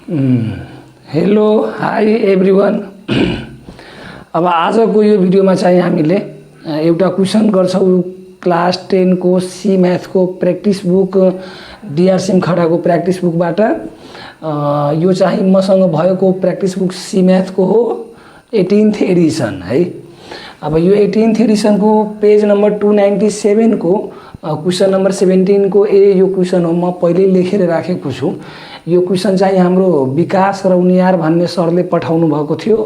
Hello hi everyone. अब आजको यो भिडियोमा चाहिँ हामीले एउटा क्वेसन गर्छौं क्लास 10 को सी मैथ को प्र्याक्टिस बुक डीआर सिम खडाको प्र्याक्टिस बुकबाट। यो चाहिँ मसँग भएको प्र्याक्टिस बुक सी मैथ को हो 18th एडिसन है। अब यो 18th एडिसन को पेज नम्बर 297 को क्वेसन नम्बर 17 को यो क्वेसन हो। म पहिले लेखेर राखेको छु। यो क्वेसन चाहिँ हाम्रो विकास रौनियार भन्ने सरले पठाउनु भएको थियो।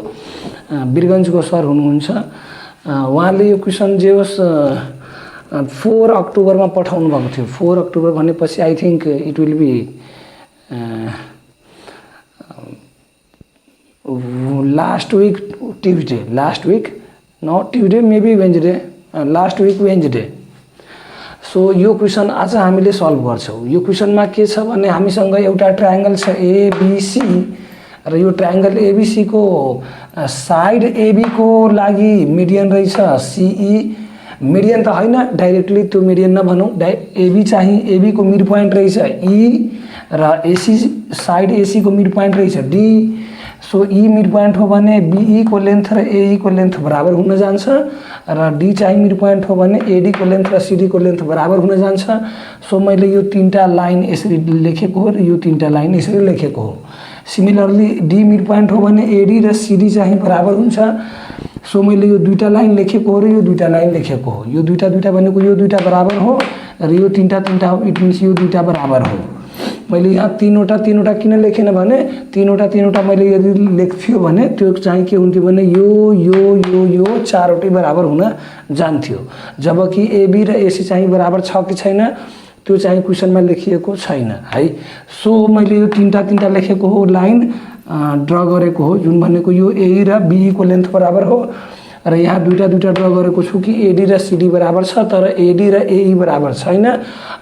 बिरगञ्जको सर हुनुहुन्छ। उहाँले यो क्वेसन जे होस् 4 अक्टोबरमा पठाउनु भएको थियो। 4 अक्टोबर भनेपछि I think it will be last week Tuesday, last week not Tuesday maybe Wednesday, last week Wednesday. So यो क्वेसन आज हामीले सल्भ गर्छौं। यो क्वेसनमा के छ भने हामीसँग एउटा ट्रायंगल छ एबीसी र यो ट्रायंगल एबीसी को साइड एबी को लागि मिडियन रहेछ सीई। मिडियन त हैन, डाइरेक्टली त्यो मिडियन नभनौं, एबी चाहिँ एबी को मिड पोइन्ट रहेछ ई र एसी साइड एसी को मिड पोइन्ट रहेछ डी। सो ई मिड पोइन्ट हो भने बीई को लेन्थ र एई को लेन्थ बराबर हुन जान्छ र डी चाहिँ मिड पोइन्ट हो भने एडी को लेन्थ र सीडी को लेन्थ बराबर हुन जान्छ। सो मैले यो तीनटा लाइन यसरी लेखेको हो र यो तीनटा लाइन यसरी लेखेको हो। सिमिलरली डी मिड पोइन्ट हो भने एडी र सीडी चाहिँ बराबर हुन्छ। सो मैले यो दुईटा लाइन लेखेको हो र यो दुईटा लाइन लेखेको हो। यो दुईटा भनेको यो दुईटा बराबर हो र यो तीनटा हो। इट मिन्स यो दुईटा बराबर हो। मैले यहाँ तीनवटा किन लेखेन भने तीनवटा मैले यदि लेख्थ्यो भने त्यो चाहिँ के हुन्थ्यो भने यो चारवटै बराबर हुन जान्थ्यो। जबकि एबी र एसी चाहिँ बराबर छ कि छैन त्यो चाहिँ क्वेसनमा लेखिएको छैन है। सो मैले यो तीनटा लेखेको हो, लाइन ड्र गरेको हो, जुन भनेको यो ए र बी को लेन्थ बराबर हो र यहाँ दुईटा ड्र गरेको छु कि एडी र सीडी बराबर छ तर एडी र एई बराबर छैन,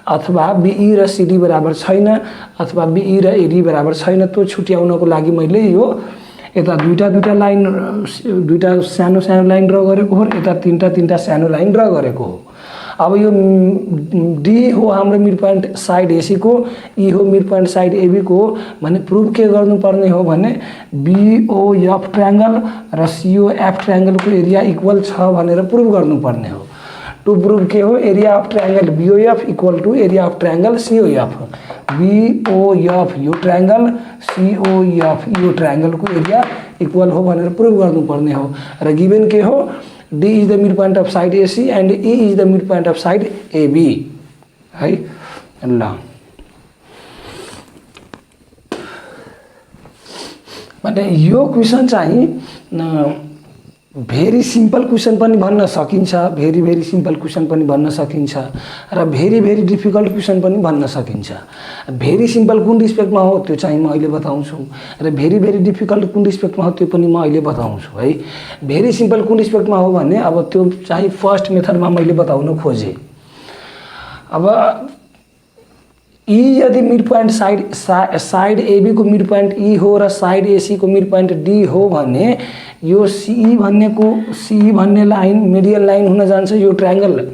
अथवा बीई र सीडी बराबर छैन, अथवा बीई र एडी बराबर छैन। त्यो छुट्याउनको लागि मैले यो यता दुईटा लाइन, दुईटा सानो लाइन ड्र गरेको हो, यता तीनटा सानो लाइन ड्र गरेको हो। अब यो डी हो हाम्रो मिड पोइन्ट साइड एसी को, ई हो मिड पोइन्ट साइड एबी को भने प्रुफ के गर्नुपर्ने हो भने बीओएफ ट्रायंगल र सीओएफ ट्रायंगल को एरिया इक्वल छ भनेर प्रुफ गर्नुपर्ने हो। टु प्रुफ के हो, area of triangle BOF equal to area of triangle COF. BOF यो ट्रायंगल, सीओएफ यो ट्रायंगल को एरिया इक्वल हो भनेर प्रुफ गर्नुपर्ने हो। र गिवन के हो, D is the midpoint of side AC and E is the midpoint of side AB है ल। माने यो क्वेसन चाहिँ भेरी सिम्पल क्वेसन पनि भन्न सकिन्छ, भेरी सिम्पल क्वेसन पनि भन्न सकिन्छ र भेरी डिफिकल्ट क्वेसन पनि भन्न सकिन्छ। भेरी सिम्पल कुन रिस्पेक्टमा हो त्यो चाहिँ म अहिले बताउँछु र भेरी डिफिकल्ट कुन रिस्पेक्टमा हो त्यो पनि म अहिले बताउँछु है। भेरी सिम्पल कुन रिस्पेक्टमा हो भने अब त्यो चाहिँ फर्स्ट मेथडमा मैले बताउन खोजे। अब ई यदि मिड पोइन्ट साइड एबी को मिड पोइन्ट ई हो र साइड एसी को मिड पोइन्ट डी हो भने यो सीई भन्ने लाइन मिडियल लाइन हुन जान्छ यो ट्रायंगल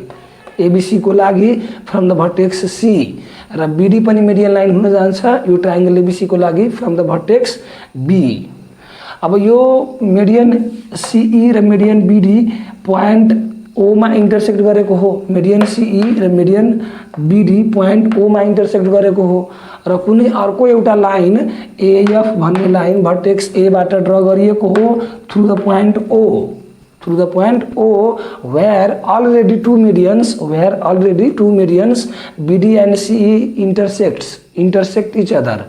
एबीसी को लागि फ्रम द भर्टेक्स सी र बीडी पनि मिडियल लाइन हुन जान्छ यो ट्रायंगल एबीसी को लागि फ्रम द भर्टेक्स बी। अब यो मिडियन सीई र मिडियन बीडी पोइन्ट ओ मा इंटरसेक्ट गरेको हो। मिडियन सीई र मिडियन बीडी पोइन्ट ओ मा इंटरसेक्ट गरेको हो र कुनै अर्को एउटा लाइन एएफ भन्ने लाइन भर्टेक्स ए बाट ड्र गरिएको हो through the point O where already two medians BD and CE intersect each other.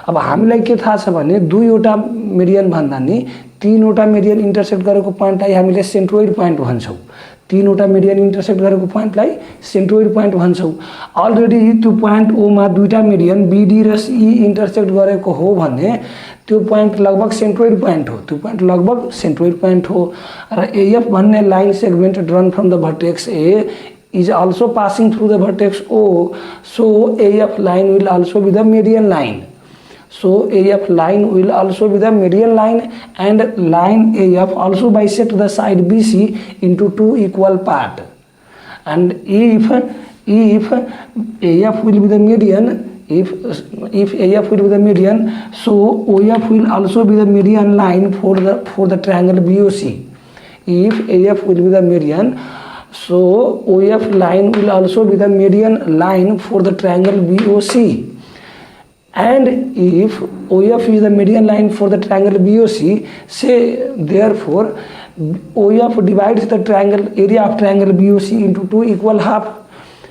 अब हामीलाई के थाहा छ भने दुईवटा मिडियन भन्दा नि तीनवटा मिडियन इंटरसेक्ट गरेको पोइन्टलाई हामीले सेन्ट्रोइड पोइन्ट भन्छौं। तीनवटा मिडियन इंटरसेक्ट गरेको पोइन्टलाई सेन्ट्रोइड पोइन्ट भन्छौं। अलरेडी त्यो पोइन्ट ओ मा दुईटा मिडियन बीडी र सीई इंटरसेक्ट गरेको हो भने त्यो पोइन्ट लगभग सेन्ट्रोइड पोइन्ट हो र एएफ भन्ने line segment drawn from the vertex A is also passing through the vertex O, so AF line will also be the median line. So AF line will also be the median line and line AF also bisect the side BC into two equal part. And if AF will be the median, if AF will be the median, so OF will also be the median line for the triangle BOC. If AF will be the median, so OF line will also be the median line for the triangle BOC. And if OF is the median line for the triangle BOC, say therefore OF divides the triangle area of triangle BOC into two equal half.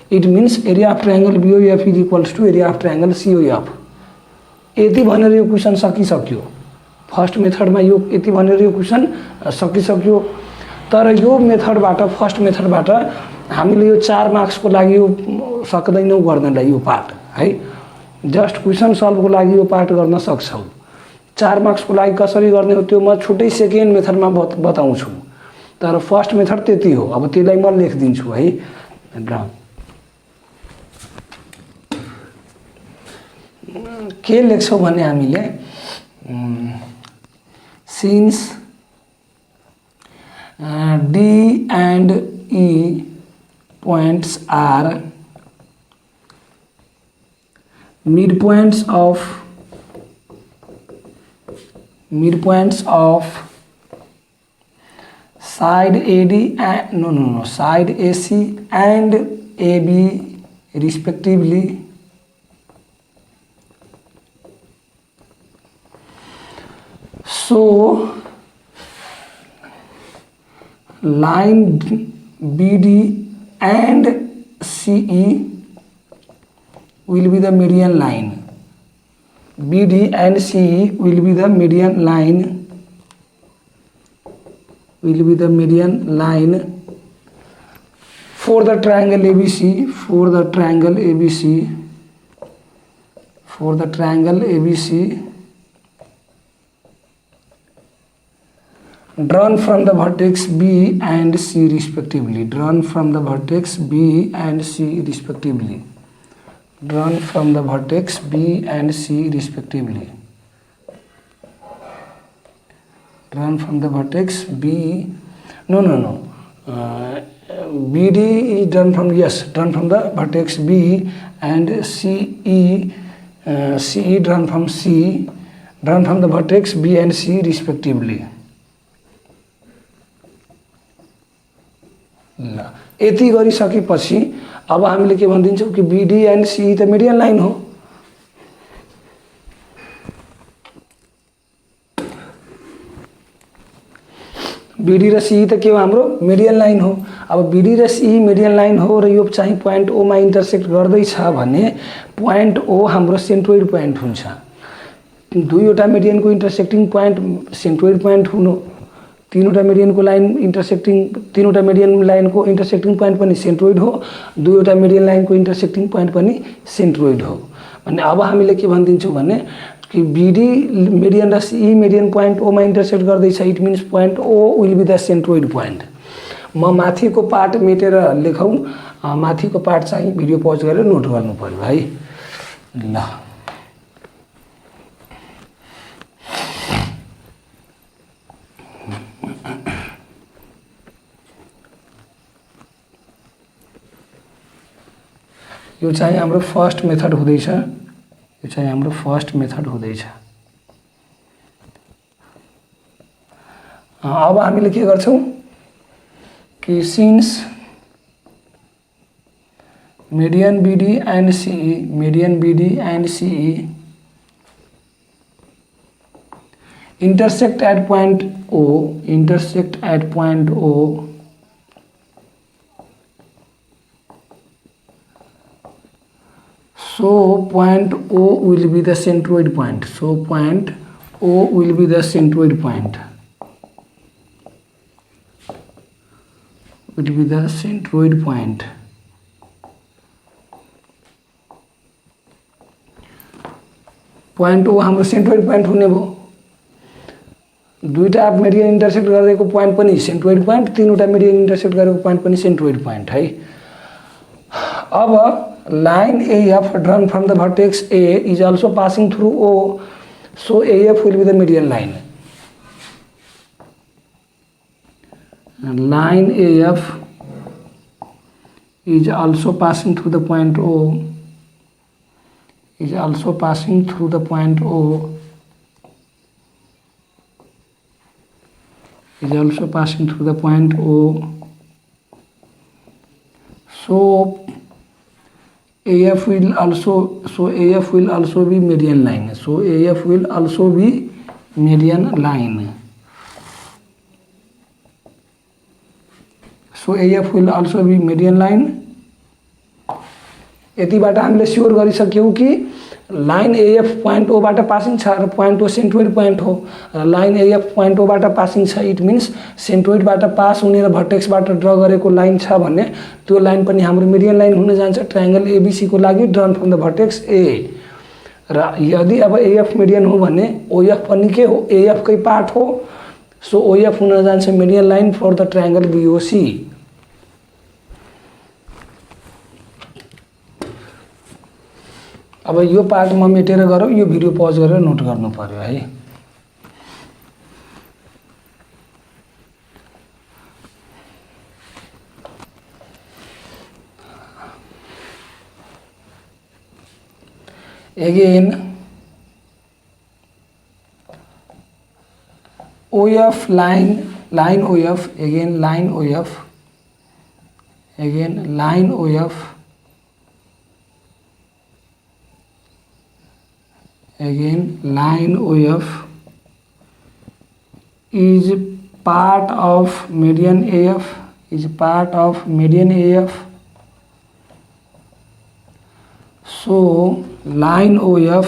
It means area of triangle BOF is equals to area of triangle COF. यति भनेर यो question सकिसक्यो. First मेथडमा यो यति भनेर यो question सकिसक्यो. तर यो मेथडबाट फर्स्ट मेथडबाट हामीले यो 4 मार्क्सको लागि यो सक्दैनौँ गर्नलाई यो पार्ट है. जस्ट क्वेसन सल्भको लागि यो पार्ट गर्न सक्छौ. 4 मार्क्सको लागि कसरी गर्ने हो त्यो म छुट्टै सेकेन्ड मेथडमा बताउँछु. तर फर्स्ट मेथड त्यति हो. अब त्यसलाई म लेखिदिन्छु है. के लेख्छौँ भने हामीले since D and E points are midpoints of side AD and side AC and AB respectively. So line BD and CE will be the median line. BD and CE will be the median line. For the triangle ABC. Drawn from the vertex B and C respectively. Drawn from the vertex B and C respectively. BD is drawn from the vertex B and CE drawn from the vertex B and C respectively. ल यति गरिसकेपछि अब हामीले के भनिदिन्छौँ कि BD and CE त median line हो. BD र CE त के हो हाम्रो मिडियन लाइन हो. अब BD र CE मिडियन लाइन हो र यो चाहिँ पोइन्ट O मा इन्टरसेक्ट गर्दैछ भने पोइन्ट O हाम्रो सेन्ट्रोइड पोइन्ट हुन्छ. दुईवटा मिडियनको इन्टरसेक्टिङ पोइन्ट सेन्ट्रोइड पोइन्ट हुनु. तीनवटा मिडियनको लाइनको इन्टरसेक्टिङ पोइन्ट पनि सेन्ट्रोइड हो. दुईवटा मिडियन लाइनको इन्टरसेक्टिङ पोइन्ट पनि सेन्ट्रोइड हो. भने अब हामीले के भनिदिन्छौँ भने कि BD मिडियन र CE मिडियन पोइन्ट O मा इन्टरसेक्ट गर्दैछ. It means point O will be the centroid point. म माथिको पार्ट मेटेर लेखौँ. माथिको पार्ट चाहिँ भिडियो पज गरेर नोट गर्नु पर्यो है. ल यो चाहिँ हाम्रो फर्स्ट मेथड हुँदैछ. अब हामीले के गर्छौं कि since median BD and CE intersect at point O. So point O will be the centroid point. Point O हाम्रो सेन्ट्रोइड पोइन्ट हुने भयो. दुईटा मिडियन इन्टरसेक्ट गरेको पोइन्ट पनि सेन्ट्रोइड पोइन्ट, तीनवटा मिडियन इन्टरसेक्ट गरेको पोइन्ट पनि सेन्ट्रोइड पोइन्ट है. अब line AF drawn from the vertex A is also passing through O, so AF will be the median line. Line AF is also passing through the point O. is also passing through the point O, is also passing through the point O. So AF will also, AF will also be median line. So AF will also be median line. So AF will also be median line. यतिबाट हामीले sure गरिसक्यौं कि line AF point O बाट passing छ र point O centroid point हो र line AF point O बाट passing छ, it means सेन्ट्रोइडबाट pass हुने र भर्टेक्सबाट ड्र गरेको लाइन छ भने त्यो लाइन पनि हाम्रो मिडियन लाइन हुन जान्छ ट्रायंगल ABC को लागि drawn from the vertex A। र यदि अब AF मिडियन हो भने OF पनि के हो, AF कै पार्ट हो। सो OF हुन जान्छ median line for the triangle BOC। अब यो पार्ट म मेटेर गरौँ, यो भिडियो पज गरेर नोट गर्नु पर्यो है। Again OF line OF, again line OF, again line OF, again line OF is part of median AF, is part of median AF. So line OF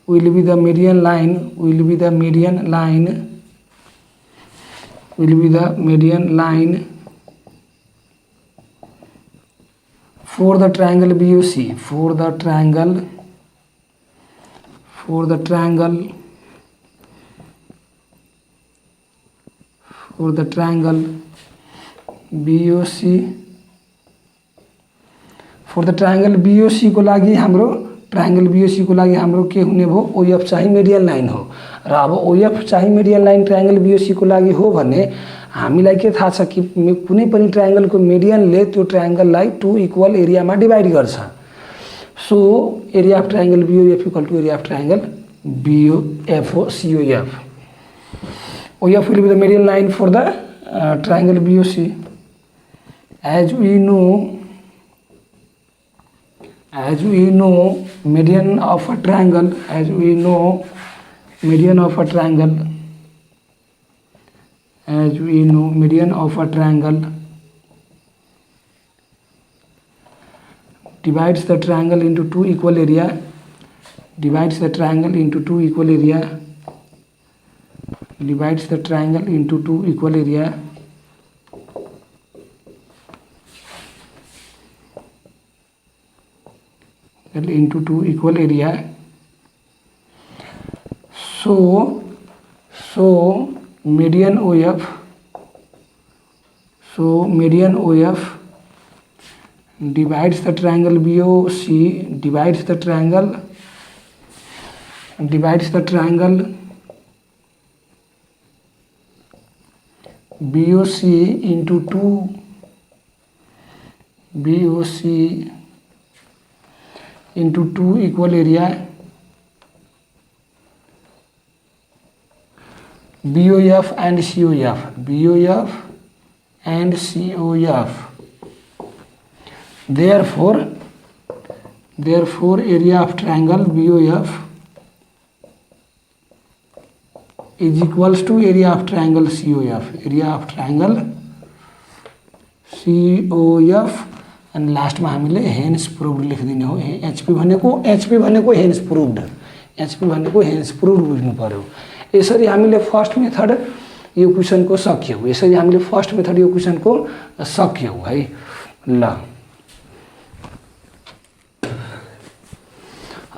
will be the median line, will be the median line, will be the median line for the triangle BOC, for the triangle BOC, for the triangle BOC को लागि हाम्रो triangle BOC को लागि हाम्रो के हुने भो, OF चाहिँ मिडियन लाइन हो। र अब OF चाहिँ मिडियन लाइन ट्रायंगल BOC को लागि हो भने हामीलाई के थाहा छ कि कुनै पनि ट्रायंगलको मिडियनले त्यो ट्रायंगललाई टु इक्वल एरियामा डिवाइड गर्छ। So area of triangle BOF equal to area of triangle BOF हो, COF। OF will be the median line for the triangle BOC. As we know median of a triangle, as we know median of a triangle, as we know median of a triangle divides the triangle into two equal area, divides the triangle into two equal area, divides the triangle into two equal area, into two equal area. So median OF, so median OF divides the triangle BOC, divides the triangle BOC into two, BOC into two equal area, BOF and COF, BOF and COF. Therefore area of triangle BOF is equals to area of triangle COF, area of triangle COF। And last में हामीले hence proved लेखिदिने हो। HP भनेको hence proved, HP भनेको hence proved बुझ्नु पर्यो। यसरी हामीले first method यो क्वेशनको सक्यौं, यसरी हामीले फर्स्ट मेथड यो क्वेशनको सक्यौं है। ल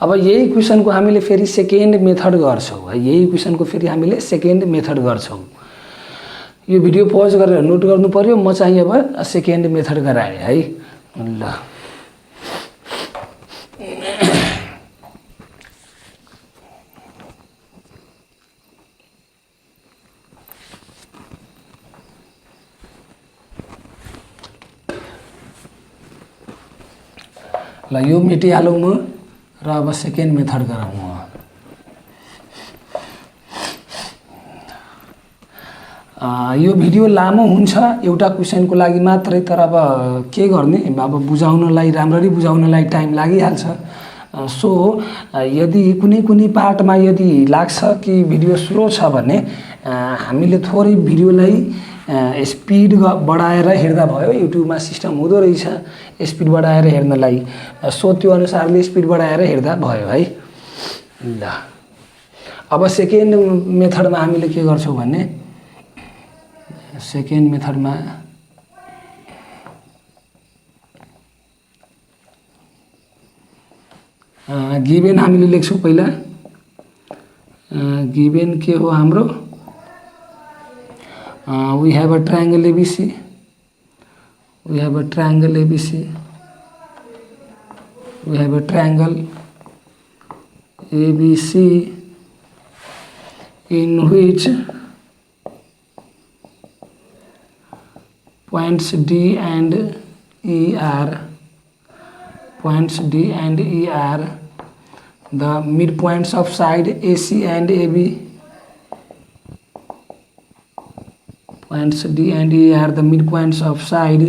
अब यही क्वेशनको हामीले फेरि सेकेन्ड मेथड गर्छौं है, यही क्वेशनको फेरि हामीले सेकेन्ड मेथड गर्छौं। यो भिडियो पज गरेर नोट गर्नु पर्यो। म चाहिँ अब सेकेन्ड मेथड गराए है। ल ल यो मेटिहालौँ म र अब सेकेन्ड मेथड गरौँ म। यो भिडियो लामो हुन्छ एउटा क्वेसनको लागि मात्रै, तर अब के गर्ने, अब बुझाउनलाई राम्ररी बुझाउनलाई टाइम लागिहाल्छ। सो यदि कुनै कुनै पार्टमा यदि लाग्छ कि भिडियो स्लो छ भने हामीले थोरै भिडियोलाई स्पिड बढाएर हेर्दा भयो। युट्युबमा सिस्टम हुँदो रहेछ स्पिड बढाएर हेर्नलाई, सो त्यो अनुसारले स्पिड बढाएर हेर्दा भयो है। ल अब सेकेन्ड मेथडमा हामीले के गर्छौँ भने सेकेन्ड मेथडमा गिभेन हामीले लेख्छौँ। पहिला गिभेन के हो हाम्रो, we have a triangle ABC, we have a triangle ABC, we have a triangle ABC in which points D and E are the midpoints of side AC and AB. Points D and E are the midpoints of side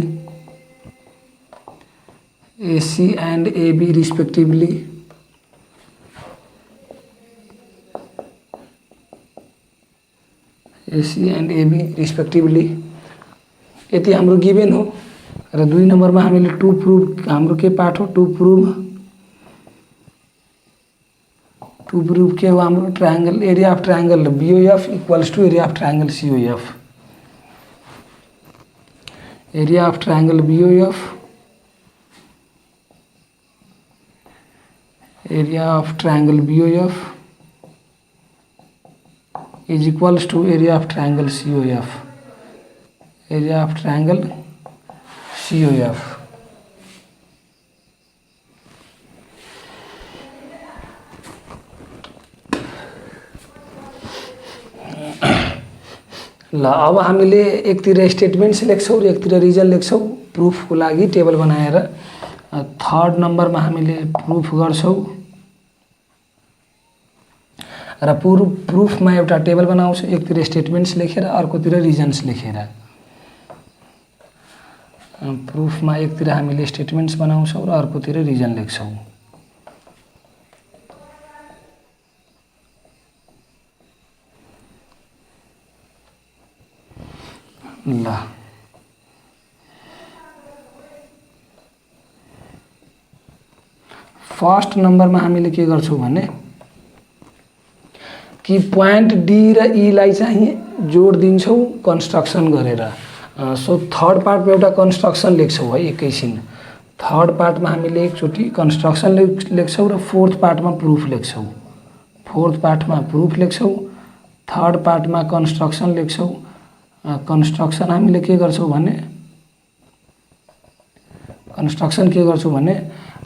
AC and AB respectively. AC and AB respectively. यति हाम्रो given हो। र 2 नम्बरमा हामीले to prove, हाम्रो के part हो, to prove के हो हाम्रो, triangle area of triangle BOF equals to area of triangle COF। Area of triangle BOF, area of triangle BOF is equals to area of triangle COF, area of triangle COF। ल अब हामीले एकतिर statements लेख्छौँ र एकतिर reason लेख्छौँ प्रुफको लागि table बनाएर। थर्ड नम्बरमा हामीले प्रुफ गर्छौँ र प्रुफमा एउटा टेबल बनाउँछौँ, एकतिर स्टेटमेन्ट्स लेखेर अर्कोतिर रिजन्स लेखेर। प्रुफमा एकतिर हामीले स्टेटमेन्ट्स बनाउँछौँ र अर्कोतिर रिजन लेख्छौँ। ल फर्स्ट नम्बरमा हामीले के गर्छौँ भने कि पोइन्ट डी र ई लाई चाहिँ जोड दिन्छौँ कन्स्ट्रक्सन गरेर। सो थर्ड पार्टमा एउटा कन्स्ट्रक्सन लेख्छौँ है एकैछिन। थर्ड पार्टमा हामीले एकचोटि कन्स्ट्रक्सन लेख्छौँ र फोर्थ पार्टमा प्रुफ लेख्छौँ। फोर्थ पार्टमा प्रुफ लेख्छौँ, थर्ड पार्टमा कन्स्ट्रक्सन लेख्छौँ। कन्स्ट्रक्सन हामीले के गर्छौँ भने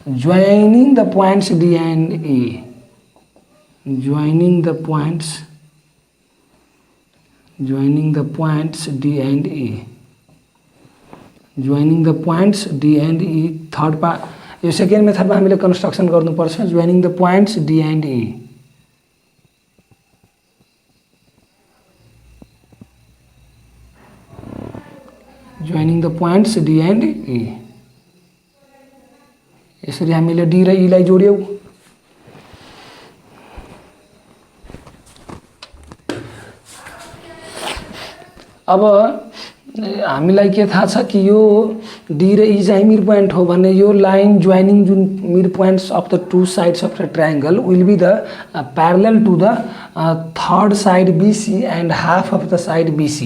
joining the points D and E, joining the points D and E, joining the points D and E। Third part यो सेकेन्ड मेथडमा हामीले कन्स्ट्रक्सन गर्नुपर्छ, joining the points D and E। joining the points D and E, यसरी हामीले D र ई लाई जोड्यौँ। अब हामीलाई के थाहा छ कि यो डी र ई चाहिँ मिड पोइन्ट हो भने यो लाइन जोइनिङ जुन mid points of the two sides of the triangle will be the parallel to the third side BC and half of the side BC।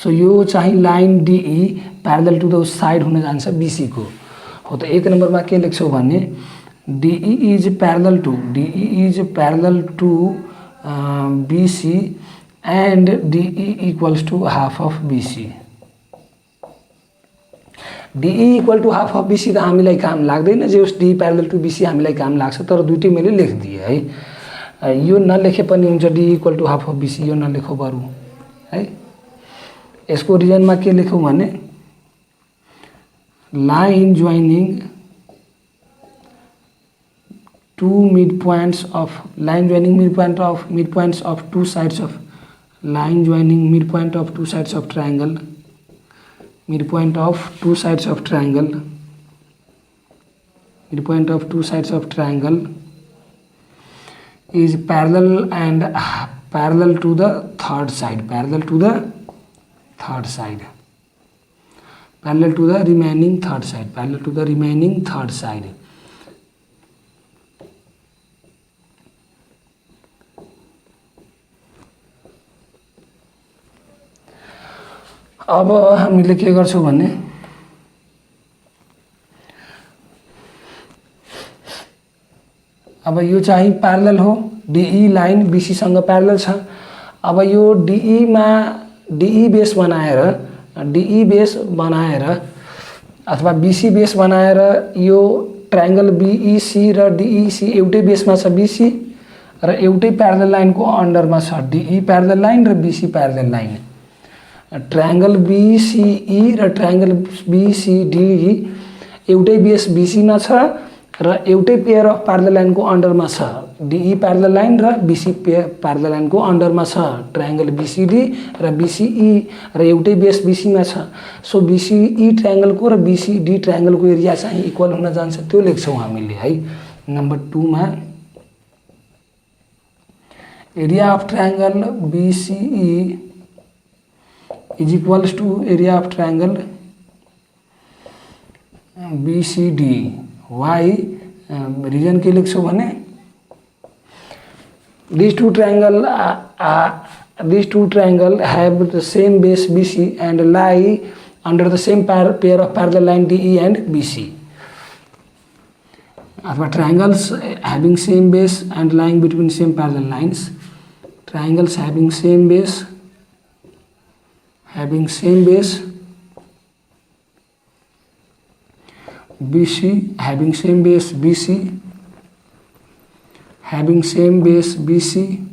So यो चाहिँ line DE parallel to the side हुन जान्छ BC को हो। त एक नम्बरमा के लेख्छौँ भने DE is parallel to BC and DE equals to half of BC। DE equal to half of BC त हामीलाई काम लाग्दैन, जे उस DE पैरेलल टू BC हामीलाई काम लाग्छ, तर दुईटै मैले लेखिदिएँ है। यो नलेखे पनि हुन्छ, DE equal to half of BC यो नलेखौँ बरु है। यसको रिजनमा के लेखौँ भने line joining two midpoints of line joining midpoints of two sides of line joining midpoint of two sides of triangle, midpoint of two sides of triangle, midpoint of two sides of triangle is parallel and parallel to the third side, parallel to the third side, parallel to the remaining third side, parallel to the remaining third side. अब हामीले के गर्छौं भने अब यो चाहिँ parallel हो, DE line BC सँग प्यारलल छ। अब यो डीई मा डीई बेस बनाएर अथवा बीसी बेस बनाएर यो ट्रायंगल बीईसी र डीईसी एउटै बेसमा छ बीसी र एउटै प्यारलल लाइनको अन्डरमा छ डीई प्यारलल लाइन र BC parallel line. Triangle BCE र ट्रायंगल बीसीडी एउटै बेस बीसी मा छ र एउटै पेयर अफ प्यारलल लाइनको अन्डरमा छ डीई प्यारलल लाइन र बीसी प्यारलल लाइनको अन्डरमा छ ट्रायंगल बीसीडी र बीसीई र एउटै बेस बीसी मा छ। सो बीसीई ट्रायंगलको र बीसीडी ट्रायंगलको एरिया चाहिँ इक्वल हुन जान्छ, त्यो लेख्छौं हामीले है। नम्बर 2 मा area of triangle BCE is equals to area of triangle BCD. Why? Reason के लेख्छौं भने these two triangle have the same base BC and lie under the same pair of parallel line DE and BC. अथवा triangles having same base and lying between same parallel lines, triangles having same base BC, having same base BC, having same base BC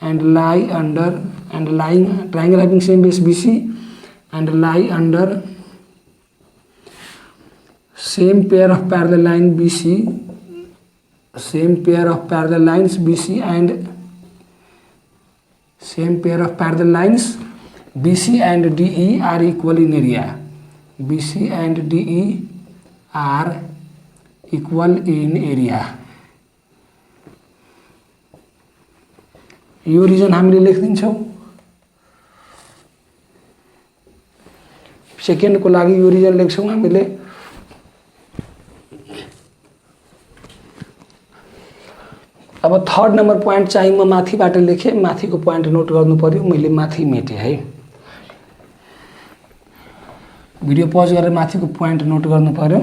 and lie under and lying triangle having same base BC and lie under same pair of parallel line BC, same pair of parallel lines BC and same pair of parallel lines BC and DE are equal in area. BC and DE are equal in area. यो reason हामीले लेखिदिन्छौं। Second को लागि यो reason लेख्छौं हामीले। अब third number point चाहिँ म माथिबाट लेखे, माथिको प्वाइन्ट नोट गर्नु पर्यो, मैले माथि मेटे है। भिडियो पज गरेर माथिको प्वाइन्ट नोट गर्नु पर्यो।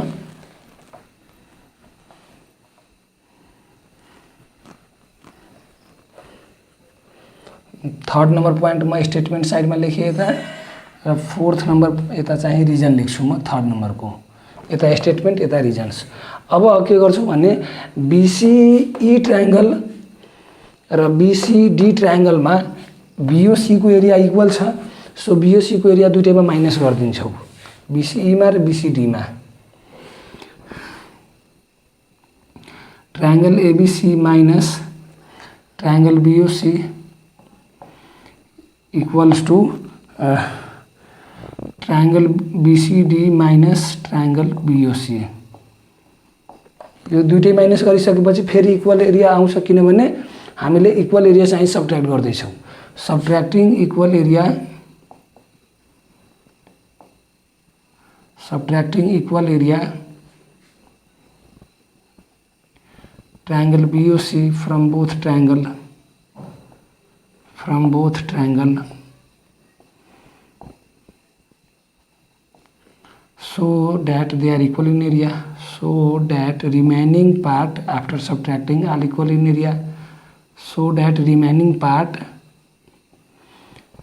थर्ड नम्बर प्वाइन्ट म स्टेटमेन्ट साइडमा लेखे यता र फोर्थ नम्बर यता चाहिँ रिजन लेख्छु म थर्ड नम्बरको। यता स्टेटमेन्ट यता रिजन्स। अब के गर्छु भने बीसीई ट्रायंगल र बीसीडी ट्रायंगलमा बीओसी को एरिया इक्वल छ। सो बीओसी को एरिया दुईटैमा माइनस गर्दिन्छौ, बीसीई मा र बीसीडी मा। Triangle ABC minus triangle BOC equals to triangle BCD minus triangle BOC. यो दुईटै माइनस गरिसकेपछि फेरि इक्वल एरिया आउँछ, किनभने हामीले इक्वल एरिया चाहिँ सबट्र्याक्ट गर्दै छौं। Subtracting equal area, subtracting equal area triangle BOC from both triangle so that they are equal in area, so that remaining part after subtracting are equal in area, so that remaining part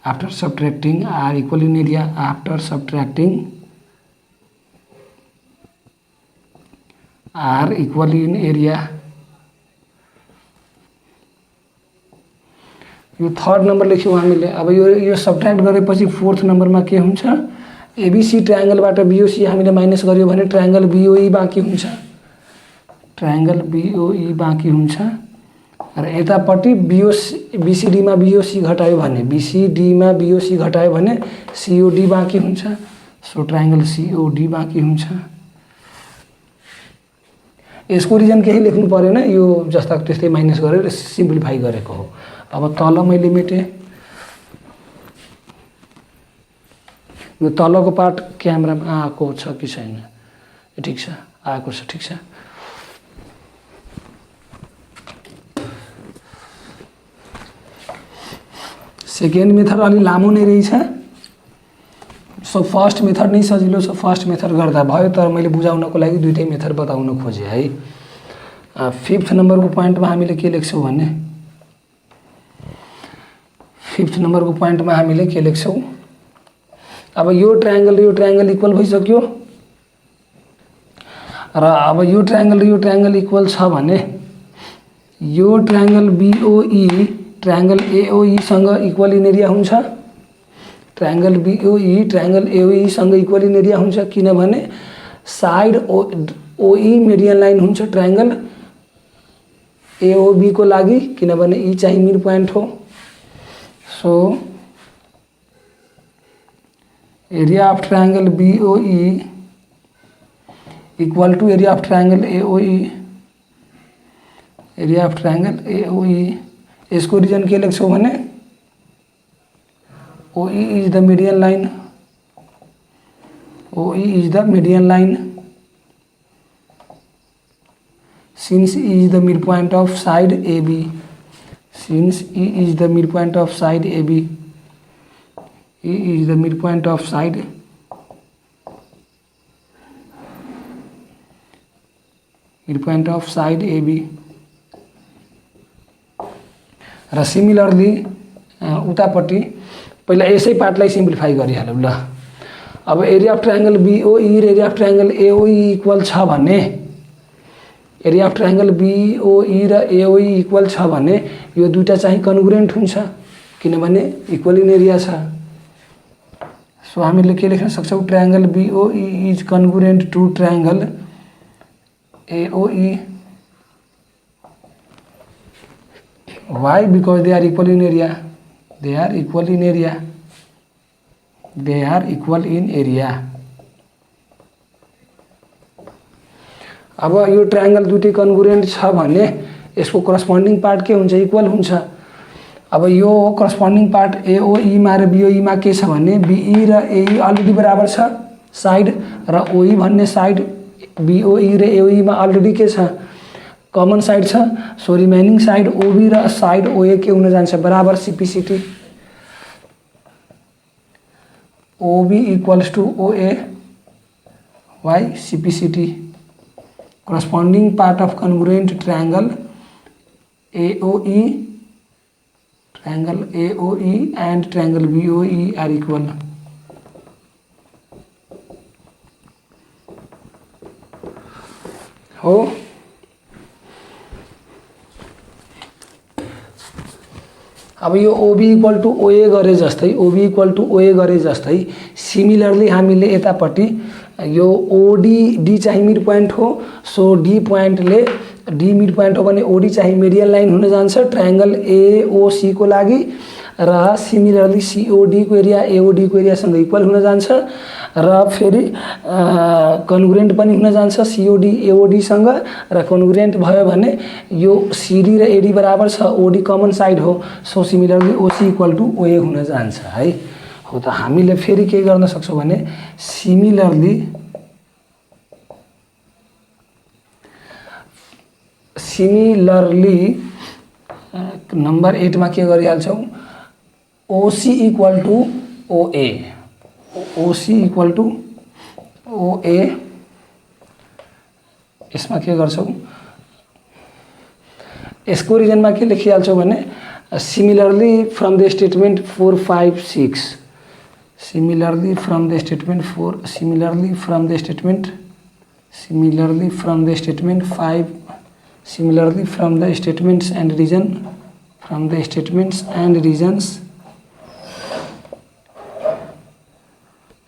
after subtracting are equal in area, after subtracting are equal in area। यो third number लेख्यौं हामीले। अब यो subtract गरेपछि fourth नम्बरमा के हुन्छ, ABC ट्रायंगलबाट BOC हामीले minus गर्यो भने ट्रायंगल बीओई बाँकी हुन्छ। ट्रायंगल BOE बाँकी हुन्छ र यतापट्टि BCD मा BOC घटायो भने BCD मा BOC घटायो भने COD बाँकी हुन्छ। सो ट्रायंगल COD बाँकी हुन्छ। यसको रिजन केही लेख्नु परेन, यो जस्ता त्यस्तै माइनस गरेर सिम्प्लिफाई गरेको हो। अब तल मैले मेटेँ। यो तलको पार्ट क्यामेरामा आएको छ कि छैन? ठिक छ, आएको छ, ठिक छ। सेकेन्ड मेथड अलि लामो नै रहेछ। सो फर्स्ट मेथड नै सजिलो छ, फर्स्ट मेथड गर्दा भयो, तर मैले बुझाउनको लागि दुईटै मेथड बताउन खोजेँ है। फिफ्थ नम्बरको पोइन्टमा हामीले के लेख्छौँ भने फिफ्थ नम्बरको पोइन्टमा हामीले के लेख्छौँ, अब यो ट्रायंगल इक्वल भइसक्यो र अब यो ट्रायंगल इक्वल छ भने यो ट्रायंगल BOE ट्रायंगल AOE सँग इक्वल इन एरिया हुन्छ। ट्रायंगल BOE ट्रायंगल AOE सँग इक्वल इन एरिया हुन्छ, किनभने साइड OE मिडियन लाइन हुन्छ ट्रायंगल AOB को लागि, किनभने ई चाहिँ मिड पोइन्ट हो। So area of triangle BOE equal to area of triangle AOE। Area of triangle AOE इसको रीजन के लेख्छौँ भने OE is the median line, OE is the median line since E is the midpoint of side AB, since E is the midpoint of side AB, E is the midpoint of side AB र similarly उतापट्टि पहिला यसै पार्टलाई simplify गरिहालौँ ल। अब area of triangle BOE र area of triangle AOE equal छ भने, एरिया अफ ट्रायंगल BOE र AOE इक्वल छ भने यो दुईटा चाहिँ कन्ग्रुएन्ट हुन्छ, किनभने इक्वल इन एरिया छ। सो हामीले के लेख्न सक्छौँ, triangle BOE is congruent to triangle AOE। Why? Because they are equal in area. They are equal in area. They are equal in area. अब यो ट्रायंगल दुईटै कन्ग्रुएन्ट छ भने यसको करस्पोन्डिङ पार्ट के हुन्छ, इक्वल हुन्छ। अब यो करस्पोन्डिङ पार्ट AOE मा र BOE मा के छ भने BE र AE अलरेडी बराबर छ साइड, र OE भन्ने साइड BOE र AOE मा अलरेडी के छ, कमन साइड छ। सो रिमेनिङ साइड OB र साइड OA के हुन जान्छ, बराबर CPCT। OB equals to OA, why CPCT, corresponding part of congruent triangle AOE and triangle BOE are equal। हो अब यो OB इक्वल टू OA गरे जस्तै, OB इक्वल टू OA गरे जस्तै सिमिलरली हामीले यतापट्टि यो OD चाहिँ मिड पोइन्ट हो। So D पोइन्टले D mid point हो भने OD चाहिँ मिडियन लाइन हुन जान्छ ट्रायंगल AOC को लागि, र सिमिलरली COD को एरिया AOD को एरियासँग इक्वल हुन जान्छ, र फेरि कन्ग्रुएन्ट पनि हुन जान्छ COD AOD सँग, र कन्ग्रुएन्ट भयो भने यो CD र AD बराबर छ, OD कमन साइड हो। So similarly OC equal to OA हुन जान्छ है। हो त हामीले फेरि के गर्न सक्छौँ भने सिमिलरली नम्बर 8 मा के गरिहाल्छौँ, OC equal to OA, OC equal to OA। यसमा के गर्छौँ, यसको रिजनमा के लेखिहाल्छौँ भने similarly from the statement 4, 5, 6, similarly from the statement 4, similarly from the statement 5, similarly from the statements and regions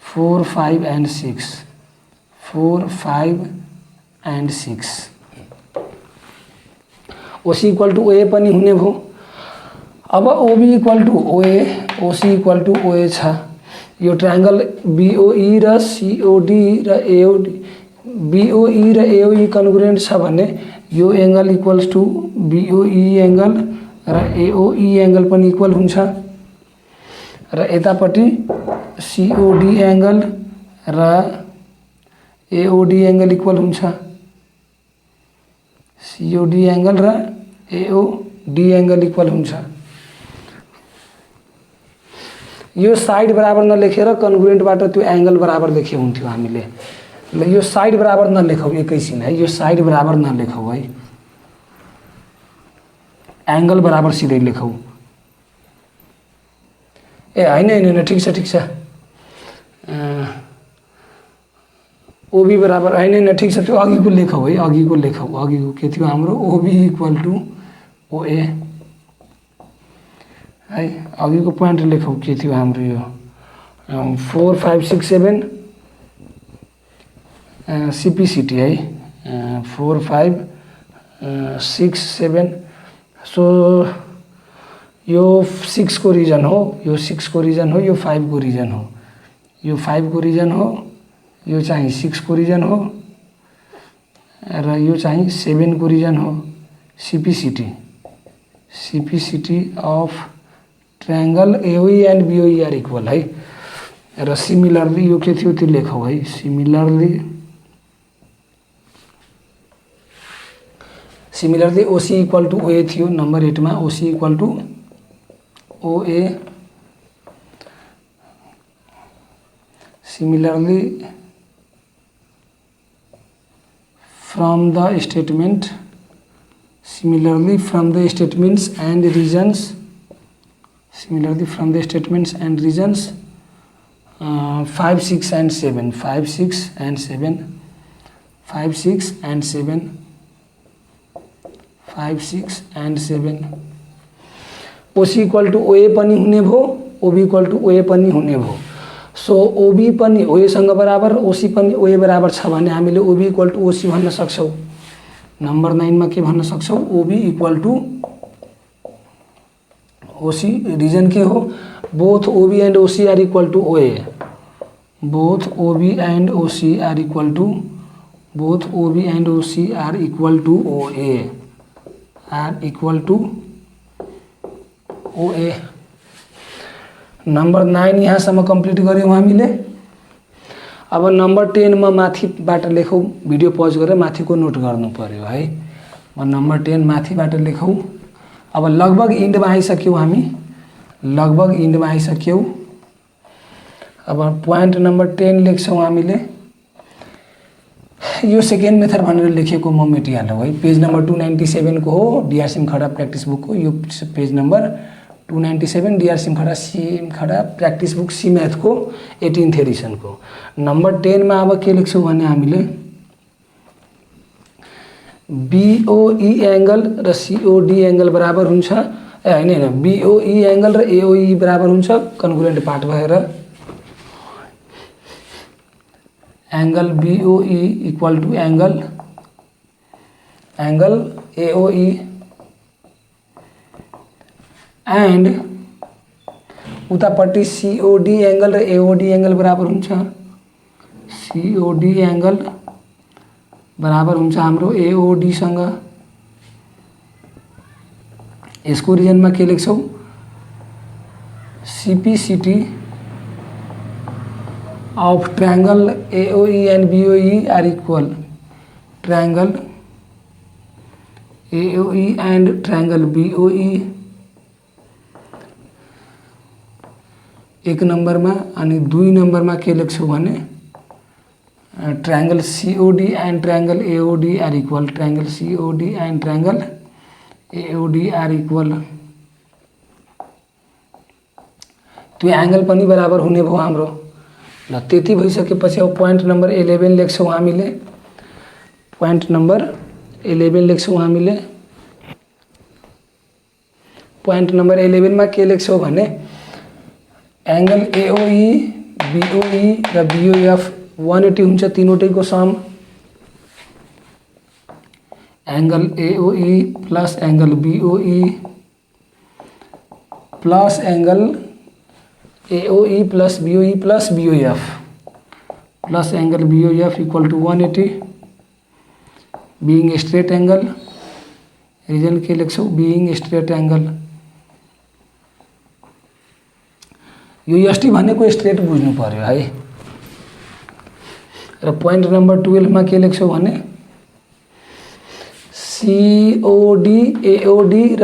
4, 5 and 6, 4, 5 and 6 ओसी इक्वल टू ओए पनि हुने भयो। अब ओबी इक्वल टू ओए, ओसी इक्वल टू ओए छ। यो ट्रायंगल बीओई र सीओडी र एओडी, बीओई र एओई कन्ग्रुएन्ट छ भने यो angle equals to BOE angle र एओई एंगल पनि इक्वल हुन्छ र यतापट्टि सीओडी एंगल र एओडी एंगल इक्वल हुन्छ। सीओडी एंगल र एओडी एंगल इक्वल हुन्छ। यो साइड बराबर नलेखेर कन्ग्रुएन्टबाट त्यो एंगल बराबर लेखे हुन्थ्यो हामीले। ल यो साइड बराबर नलेखौ एकैछिन है, यो साइड बराबर नलेखौ है, एंगल बराबर सिधै लेखौ। ए हैन हैन ठीक छ ओबी बराबर हैन हैन ठीक छ, त्यो अघिको लेखौ है, अघिको लेखौ। अघिको के थियो हाम्रो ओबी इक्वल टू ओए है, अघिको पोइन्ट लेखौ के थियो हाम्रो यो 4 5 6 7 सीपीसीटी है, 4 5 6 7। सो यो 6 को रिजन हो, यो 6 को रिजन हो, यो 5 को रिजन हो, यो 5 को रिजन हो, यो चाहिँ 6 को रिजन हो र यो चाहिँ 7 को रिजन हो। CPCT, CPCT of triangle AOE and BOE are equal है। र सिमिलरली यो के थियो त्यो लेखौ है, सिमिलरली ओसी इक्वल टू ओए थियो नंबर 8 में, ओसी इक्वल टू ओए। Similarly from the statement, similarly from the statements and reasons, similarly from the statements and reasons 5 6 and 7, 5 6 and 7, 5 6 and 7, 5 6 and 7। ओसी इक्वल टू ओए पनि हुने भयो, ओबी इक्वल टू ओए पनि हुने भयो। सो ओबी पनि ओएसँग बराबर, ओसी पनि ओए बराबर छ भने हामीले ओबी इक्वल टू ओसी भन्न सक्छौं। नंबर 9 मा के भन्न सक्छौं, OB equal to OC. Reason के हो, both OB and OC are equal to OA, both OB and OC are equal to, both OB and OC are equal to OA, are equal to OA. Number 9 यहाँसम्म complete गऱ्यौँ हामीले। अब number 10 मा माथिबाट लेखौ, video pause गरेर माथिको note गर्नु पर्यो है। म नंबर 10 माथिबाट लेखौ। अब लगभग इन्डमा आइसक्यौँ हामी, लगभग इन्डमा आइसक्यौँ। अब पोइन्ट नंबर 10 लेख्छौँ हामीले। यो सेकेन्ड मेथड भनेर लेखेको म मेटिहालौँ है, पेज नंबर 297 को हो, डीआर सिमखडा प्र्याक्टिस बुक को। यो page number 297 DR Simkhada practice book C math को 18th एडिसन को। नंबर 10 में अब के लेख्छौं भने हामीले बीओई एंगल र सीओडी एंगल बराबर हुन्छ। ए हैन हैन, बीओई एंगल र एओई बराबर हुन्छ कन्ग्रुएन्ट पार्ट भएर। Angle BOE equal to angle AOE and उतापट्टि सीओडी एंगल र एओडी एंगल बराबर हुन्छ। सीओडी एंगल बराबर हुन्छ हाम्रो एओडी सँग। यसको रिजनमा के लेख्छौं, CPCT of triangle AOE and BOE are equal, triangle AOE and triangle BOE एक नंबर में, अनि 2 नंबर में के लेख्छौं भने triangle COD and triangle AOD are equal, triangle COD and triangle AOD are equal। त्यो एंगल पनि बराबर हुने भयो हाम्रो। ल त्यति भइसकेपछि अब पोइन्ट नंबर 11 लेख्छौं हामीले। पोइन्ट नंबर 11 लेख्छौं हामीले। पोइन्ट नंबर 11 मा के लेख्छौं भने एंगल एओई बीओई र बीओएफ 180 हुन्छ, तीनवटैको sum. Angle AOE plus angle BOE plus angle AOE plus BOE plus BOF plus angle BOF equal to 180 being straight angle reason के लेख्छौ बीइंग स्ट्रेट एंगल यो एसटी भनेको स्ट्रेट बुझ्नु पर्यो है। र पोइन्ट नम्बर 12 मा के लेख्छौ भने COD AOD र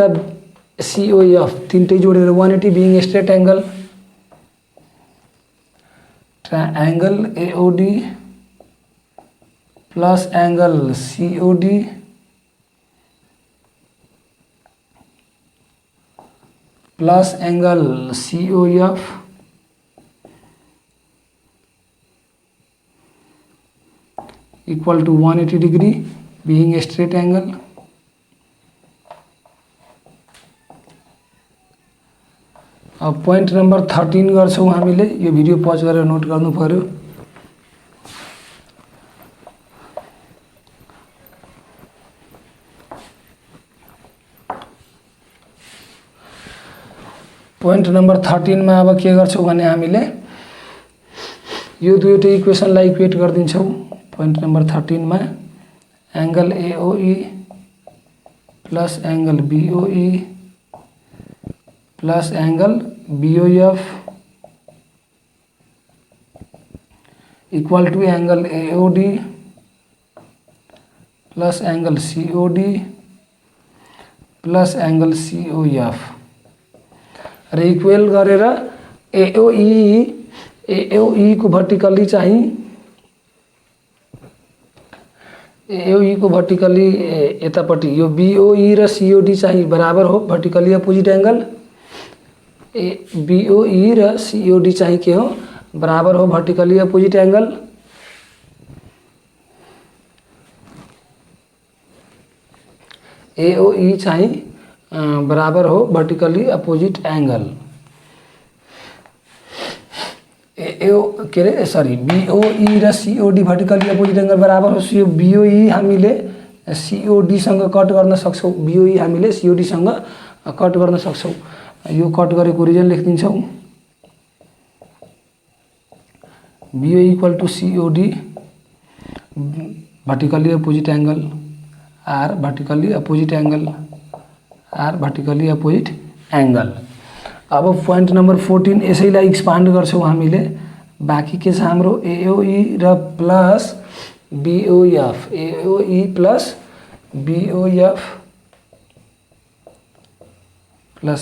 COF तीनटै जोडेर 180 being straight angle triangle AOD plus angle COD plus angle COF equal to 180 degree being straight angle. अब पोइन्ट नम्बर 13 गर्छौं हामीले यो भिडियो पज गरेर नोट गर्नु पर्यो। पोइन्ट नम्बर 13 मा अब के गर्छौं भने हामीले यो दुईटै इक्वेसनलाई इक्वेट गर्दिन्छौं। पोइन्ट नम्बर 13 मा angle AOE plus angle BOE plus angle BOF equal to angle AOD plus angle COD plus angle COF र इक्वल गरेर AOE को भर्टिकली चाहिँ AOE को भर्टिकली यतापट्टि यो BOE र COD चाहिँ बराबर हो भर्टिकली अपोजिट एंगल BOE र COD चाहिँ के हो बराबर हो भर्टिकली अपोजिट एंगल। AOE चाहिँ बराबर हो भर्टिकली अपोजिट एंगल BOE र COD भर्टिकली अपोजिट एंगल बराबर हो। यो BOE हामीले COD सँग कट गर्न सक्छौं BOE हामीले COD सँग कट गर्न सक्छौं। यो कट गरेको रिजन लेख्दिन्छौं BOE equal to COD vertically opposite angle R vertically opposite angle R vertically opposite angle. अब पोइन्ट नम्बर 14 यसैलाई एक्सपान्ड गर्छौं हामीले बाँकी के छ हाम्रो AOE र plus BOF AOE plus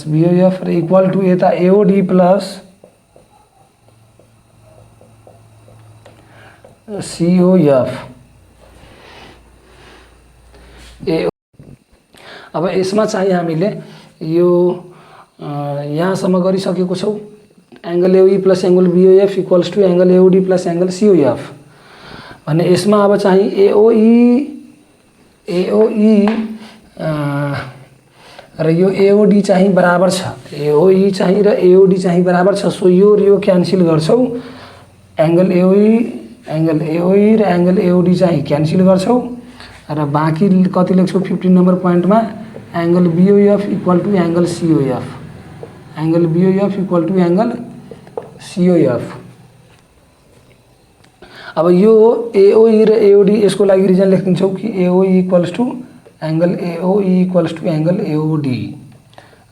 BOF र इक्वल टू यता AOD प्लस COF। अब यसमा चाहिँ हामीले यो यहाँसम्म गरिसकेको छौं angle AOE plus angle BOF equals to angle AOD plus angle COF भने यसमा अब चाहिँ AOE र यो AOD चाहिँ बराबर छ AOE चाहिँ र AOD चाहिँ बराबर छ। सो यो क्यान्सल गर्छौं एंगल AOE र एंगल AOD चाहिँ क्यान्सल गर्छौं र बाँकी कति लेख्छौं 15 नम्बर पोइन्टमा angle BOF equal to angle COF angle BOF equal to angle COF। अब यो AOE र AOD यसको लागि रिजन लेख्दिन्छौं कि AOE equals to angle AOE equals to angle AOD।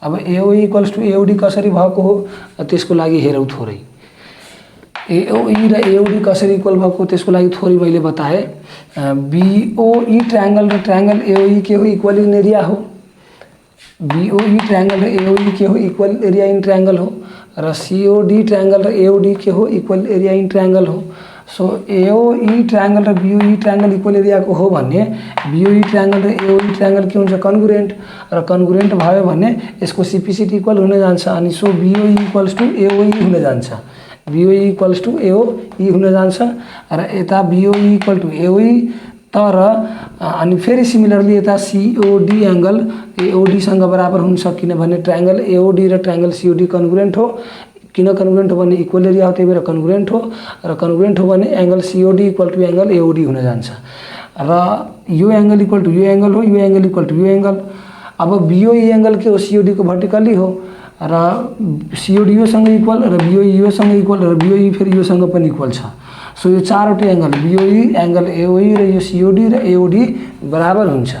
अब AOE इक्वल्स टू AOD कसरी भएको हो त्यसको लागि हेरौं थोरै। AOE र AOD कसरी इक्वल भएको त्यसको लागि थोरै मैले बताए। BOE ट्रायंगल र ट्रायंगल AOE के हो इक्वल इन एरिया हो BOE ट्रायंगल र AOE के हो इक्वल एरिया इन ट्रायंगल हो र COD ट्रायंगल र AOD के हो इक्वल एरिया इन ट्रायंगल हो। सो AOE ट्रायंगल र BOE ट्रायंगल इक्वल एरिया को हो भने BOE ट्रायंगल र AOE ट्रायंगल के हुन्छ कन्ग्रुएन्ट र कन्ग्रुएन्ट भयो भने यसको सिपिसिटी इक्वल हुन जान्छ अनि so BOE equals to AOE हुन जान्छ BOE इक्वल्स टू AOE हुन जान्छ र यता BOE इक्वल टू AOE तर अनि फेरि सिमिलरली यता COD एंगल AOD सँग बराबर हुन्छ किनभने ट्रायंगल AOD र ट्रायंगल COD कन्ग्रुएन्ट हो। किन कन्ग्रुएन्ट हो भने इक्वल एरिया हो त्यही भएर कन्ग्रुएन्ट हो र कन्ग्रुएन्ट हो भने angle COD equal to angle AOD हुन जान्छ। र यो एंगल इक्वल टू यो एंगल हो, यो एंगल इक्वल टू यो एंगल। अब बीओई एंगल के हो, सीओडी को वर्टिकली हो र सीओडी योसँग इक्वल र बीओई योसँग इक्वल र बीओई फेरि योसँग पनि इक्वल छ। सो यो चारवटै एंगल बीओई एंगल एओई र यो सीओडी र एओडी बराबर हुन्छ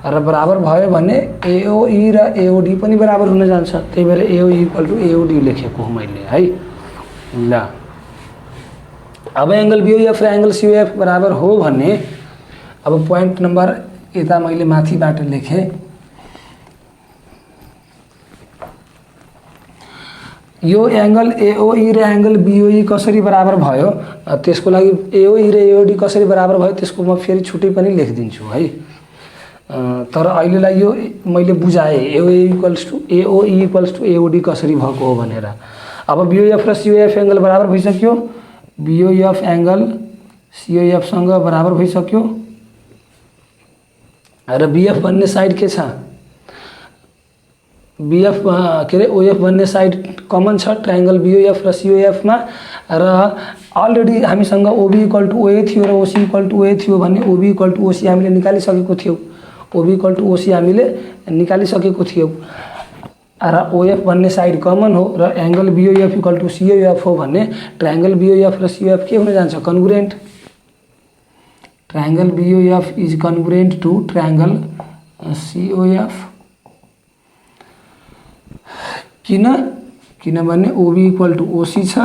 र बराबर भयो भने एओई र एओडी पनि बराबर हुन जान्छ। त्यही भएर एओई इक्वल टू एओडी लेखेको हो मैले है। ल अब एंगल बीओएफ र एंगल सीओएफ बराबर हो भने अब पोइन्ट नम्बर यता मैले माथिबाट लेखेँ, यो एंगल एओई र एंगल बीओई कसरी बराबर भयो त्यसको लागि एओई र एओडी कसरी बराबर भयो त्यसको म फेरि छुट्टै पनि लेखिदिन्छु है। तर अहिलेलाई यो मैले बुझाएँ एओई इक्वल्स टू एओडी कसरी भएको हो भनेर। अब बीओएफ र सीओएफ एंगल बराबर भइसक्यो, बीओएफ एंगल सीओएफसँग बराबर भइसक्यो र बीएफ भन्ने साइड के छ, बीएफ के अरे ओएफ भन्ने साइड कमन छ ट्रायंगल बीओएफ र सीओएफ मा र अलरेडी हामीसँग ओबी इक्वल टू ओए थियो र ओसी इक्वल टू ओए थियो भने ओबी इक्वल टू ओसी हामीले निकालिसकेको थियौँ, ओबी इक्वल टू ओसी हामीले निकालिसकेको थियौँ र ओएफ भन्ने साइड कमन हो र angle BOF equal to COF हो भने ट्रायंगल बीओएफ र सीओएफ के हुन जान्छ, congruent. Triangle BOF is congruent to triangle COF. किनभने ओबी इक्वल टू ओसी छ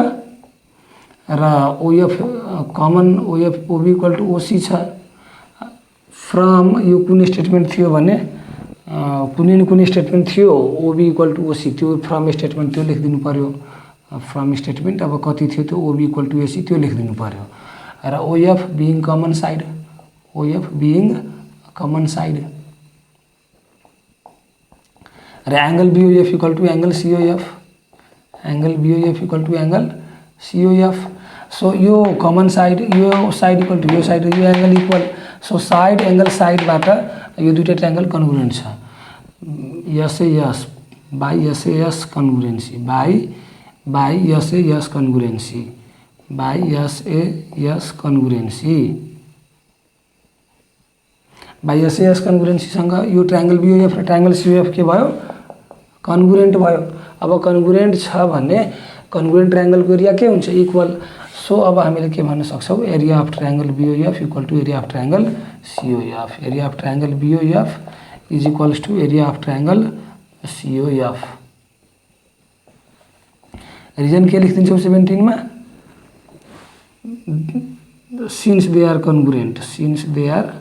र OF common OF OB equal to OC छ। फ्रम यो कुन स्टेटमेन्ट थियो भने कुनै न कुनै स्टेटमेन्ट थियो ओबी इक्वल टू ओसी, त्यो फ्रम स्टेटमेन्ट त्यो लेखिदिनु पर्यो। फ्रम स्टेटमेन्ट अब कति थियो त्यो ओबी इक्वल टू एसी त्यो लेखिदिनु पर्यो र OF being common side, OF being common side र angle BOF equal to angle COF, angle BOF equal to angle COF. So यो कमन साइड यो साइड इक्वल टू यो साइड, यो angle equal. So side angle साइडबाट यो दुईटा triangle congruent छ, S A S by S A S congruency by S A S congruency by S A S congruency by S A S कन्ग्रुएन्सीसँग यो triangle BOF र triangle सीओएफ के भयो, कन्ग्रुएन्ट भयो। अब कन्ग्रुएन्ट छ भने कन्ग्रुएन्ट ट्रायंगलको एरिया के हुन्छ, इक्वल। सो अब हामीले के भन्न सक्छौँ, area of triangle BOF equal to area of triangle COF. Area of triangle BOF is equals to area of triangle COF. Reason के लेखिदिन्छौँ 17 मा, since they are congruent, since they are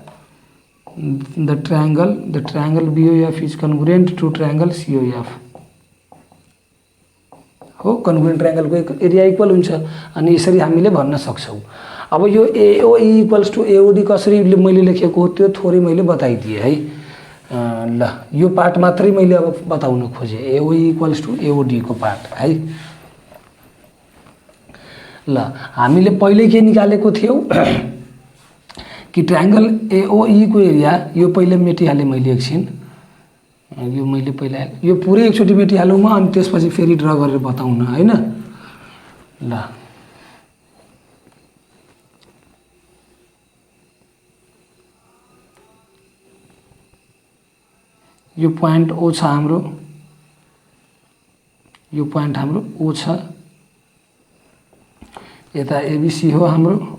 the triangle BOF is congruent to triangle COF हो। कन्ग्रुएन्ट ट्रायंगलको area equal हुन्छ अनि यसरी हामीले भन्न सक्छौँ। अब यो एओई इक्वल्स टू एओडी कसरी मैले लेखेको हो त्यो थोरै मैले बताइदिएँ है। ल यो पार्ट मात्रै मैले अब बताउन खोजेँ, एओई इक्वल्स टू एओडी को पार्ट है। ल हामीले पहिले के निकालेको थियौँ कि ट्रायंगल एओई को एरिया, यो पहिले मेटिहालेँ मैले एकछिन, यो मैले पहिला यो पुरै एकचोटि मेटिहालौँ म अनि त्यसपछि फेरि ड्र गरेर बताउन हैन। ल यो पोइन्ट ओ छ हाम्रो, यो पोइन्ट हाम्रो ओ छ, यता एबीसी हो हाम्रो,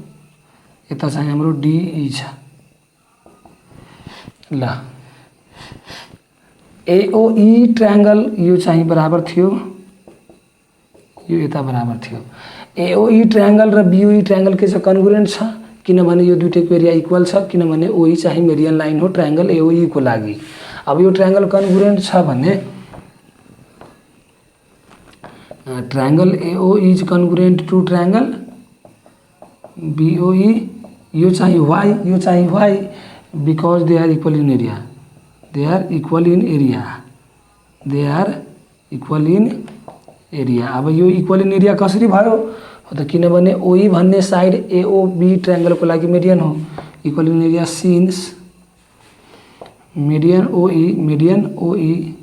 यता चाहिँ हाम्रो डीई छ। ल एओई ट्रायंगल यो चाहिँ बराबर थियो, यो यता बराबर थियो। एओई ट्रायंगल र बीओई ट्रायंगल के छ, कन्ग्रुएन्ट छ किनभने यो दुईटैको एरिया इक्वल छ, किनभने ओई चाहिँ मेडियन लाइन हो ट्रायंगल एओई को लागि। अब यो ट्रायंगल कन्ग्रुएन्ट छ भने triangle AOE is congruent to triangle BOE, यो चाहिँ वाई, यो चाहिँ why, because they are equal in area, they are equal in area, they are equal in area. अब यो इक्वल इन एरिया कसरी भयो त, किनभने ओई भन्ने साइड एओबी ट्रायंगलको लागि मेडियन हो। Equal in area since median OE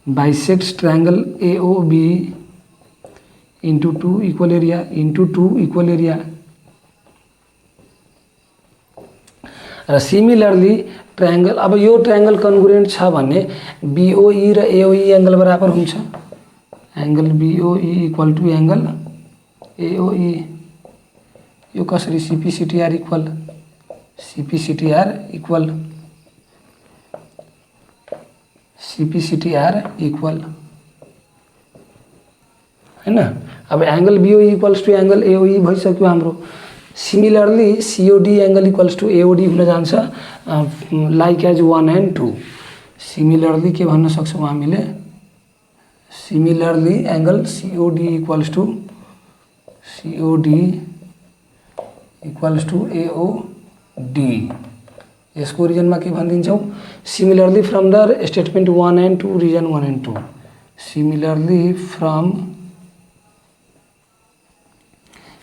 bisects triangle AOB into two equal area र सिमिलरली ट्रायंगल, अब यो ट्रायंगल कन्ग्रुएन्ट छ भने BOE र AOE एंगल बराबर हुन्छ। Angle BOE equal to angle AOE, यो कसरी CPCTR इक्वल CPCTR इक्वल हैन। अब angle BOE equals to angle AOE भइसक्यो हाम्रो। Similarly COD angle equals to AOD हुन जान्छ लाइक एज 1 and 2। सिमिलरली के भन्न सक्छौं हामीले, similarly angle COD equals to AOD। यसको रिजनमा के भनिदिन्छौं, similarly from the statement 1 and 2 reason 1 and 2, similarly from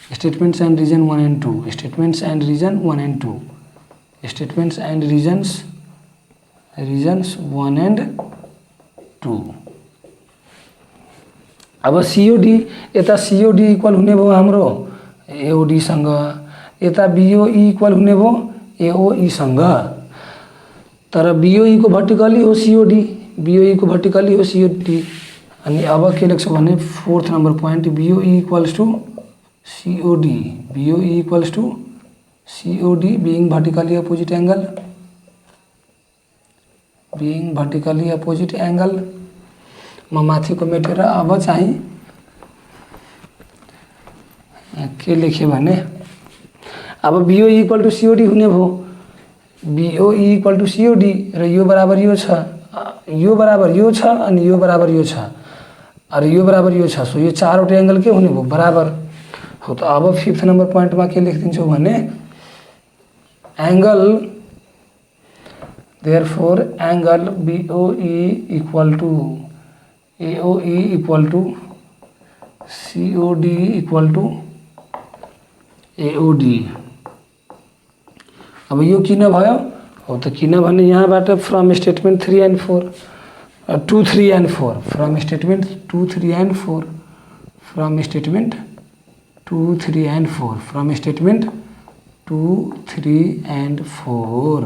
statements and region 1 and 2, statements and region 1 and 2, statements and regions 1 and 2। अब COD, यता COD इक्वल हुने भयो हाम्रो AOD सँग, यता BOE इक्वल हुने भयो AOE सँग। तर BOE को भर्टिकली हो COD, BOE को भर्टिकली हो COD। अनि अब के लेख्छौं भने 4th number point BOE equals to COD, BOE equals to COD being vertically opposite angle, म माथिको मेटेर अब चाहिँ के लेखे भने अब BOE इक्वल टू COD हुने भयो, BOE इक्वल टू COD र यो बराबर यो छ, यो बराबर यो छ अनि यो बराबर यो छ र यो बराबर यो छ। सो यो चारवटा एंगल के हुने भयो बराबर हो। तो अब 5th नंबर पॉइंट में के लेख दिन्छौ भने angle, therefore angle BOE equal to AOE equal to COD equal to AOD। अब यो किन भयो हो त, किनभने यहाँबाट from statement 3 and 4 2 3 and 4, from statement 2 3 and 4, from statement 2 3 and 4, from statement 2 3 and 4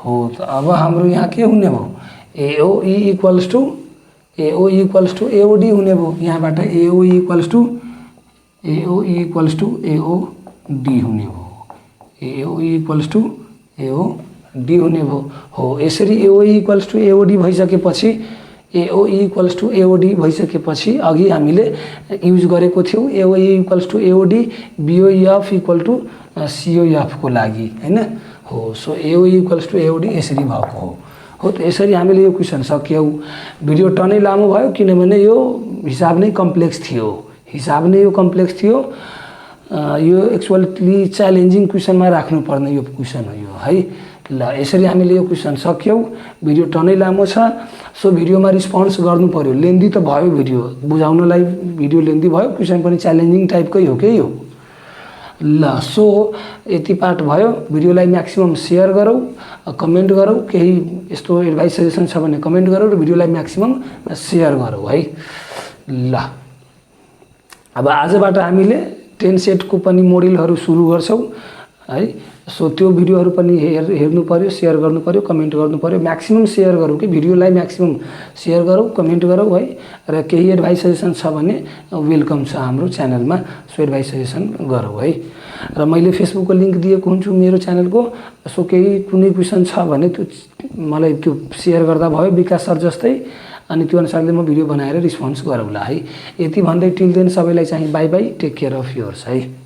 हो। तो अब हाम्रो यहाँ के हुने भयो, AOE इक्वल्स टू AOD हुने भयो। यहाँबाट AOE इक्वल्स टू AOD हुने भयो, AOE इक्वल्स टू AOD हुने भयो हो। यसरी AOE इक्वल्स टू AOD भइसकेपछि, AOE इक्वल्स टू AOD भइसकेपछि अघि हामीले युज गरेको थियौं AOE equals to AOD BOEF equal to COF को लागि हैन हो। So AOE equals to AOD यसरी भएको हो। त यसरी हामीले यो क्वेशन सक्यौं। भिडियो टनै लामो भयो किनभने यो हिसाब नै कम्प्लेक्स थियो, यो एक्चुअली च्यालेन्जिङ क्वेशनमा राख्नु पर्ने यो क्वेशन हो यो है। ल यसरी हामीले यो क्वेशन सक्यौं। भिडियो टनै लामो छ, सो भिडियोमा रिस्पोन्स गर्नु पर्यो। लेन्दी त भयो भिडियो, बुझाउनलाई भिडियो लेन्दी भयो, क्वेशन पनि च्यालेन्जिङ टाइपकै हो के यो। ल सो यति पार्ट भयो। भिडियोलाई म्याक्सिमम शेयर गरौ, कमेन्ट गरौ, केही यस्तो एडभाइस सजेसन छ भने कमेन्ट गरौ र भिडियोलाई म्याक्सिमम शेयर गरौ है। ल अब आजबाट हामीले 10 सेटको पनि मोडलहरु सुरु गर्छौं है। सो त्यो भिडियोहरु पनि हेर्नु पर्यो, शेयर गर्नु पर्यो, कमेन्ट गर्नु पर्यो। म्याक्सिमम शेयर गरौ कि भिडियोलाई म्याक्सिमम शेयर गरौ, कमेन्ट गरौ है। र केही एडभाइस सजेसन छ भने वेलकम छ हाम्रो च्यानलमा, सो एडभाइस सजेसन गरौ है। र मैले फेसबुकको लिंक दिएको हुन्छु मेरो च्यानलको, सो केही कुनै क्वेशन छ भने त्यो मलाई त्यो शेयर गर्दा भयो विकास सर जस्तै, अनि त्यो अनुसारले म भिडियो बनाएर रिस्पोन्स गरौला है। यति भन्दै टिल देन सबैलाई चाहिँ bye bye, take care of yours है।